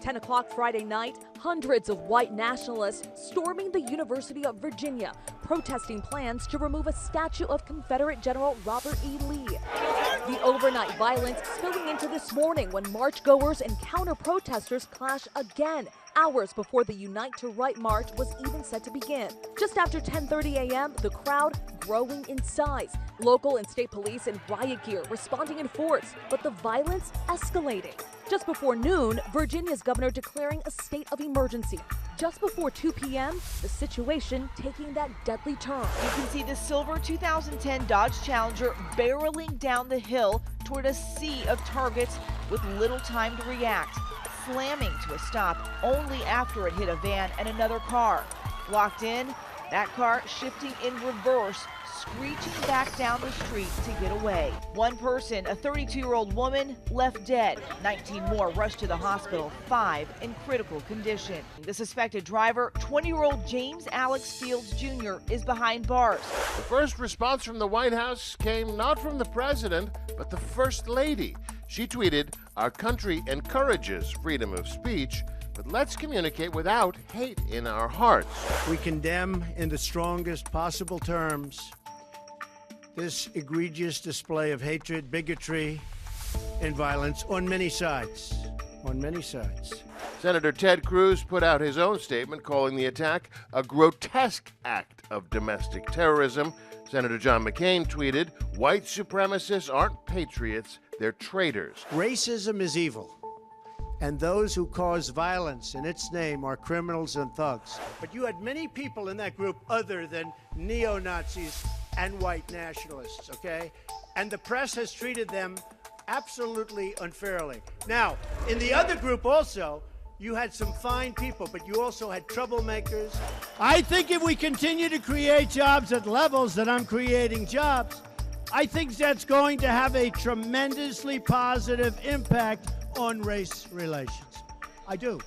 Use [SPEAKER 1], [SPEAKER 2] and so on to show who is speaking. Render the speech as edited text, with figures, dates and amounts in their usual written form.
[SPEAKER 1] 10 o'clock Friday night, hundreds of white nationalists storming the University of Virginia, protesting plans to remove a statue of Confederate General Robert E. Lee. The overnight violence spilling into this morning when marchgoers and counter-protesters clash again, hours before the Unite to Right march was even set to begin. Just after 10:30 a.m., the crowd growing in size. Local and state police in riot gear responding in force, but the violence escalating. Just before noon, Virginia's governor declaring a state of emergency. Just before 2 p.m., the situation taking that deadly turn.
[SPEAKER 2] You can see the silver 2010 Dodge Challenger barreling down the hill toward a sea of targets with little time to react, slamming to a stop only after it hit a van and another car. Locked in, that car shifting in reverse, screeching back down the street to get away. One person, a 32-year-old woman, left dead. 19 more rushed to the hospital, 5 in critical condition. The suspected driver, 20-year-old James Alex Fields Jr., is behind bars.
[SPEAKER 3] The first response from the White House came not from the president, but the First Lady. She tweeted, "Our country encourages freedom of speech, but let's communicate without hate in our hearts."
[SPEAKER 4] We condemn in the strongest possible terms this egregious display of hatred, bigotry, and violence on many sides. On many sides.
[SPEAKER 3] Senator Ted Cruz put out his own statement calling the attack a grotesque act of domestic terrorism. Senator John McCain tweeted, "White supremacists aren't patriots, they're traitors."
[SPEAKER 4] Racism is evil, and those who cause violence in its name are criminals and thugs. But you had many people in that group other than neo-Nazis and white nationalists, okay? And the press has treated them absolutely unfairly. Now, in the other group also, you had some fine people, but you also had troublemakers. I think if we continue to create jobs at levels that I'm creating jobs, I think that's going to have a tremendously positive impact on race relations. I do.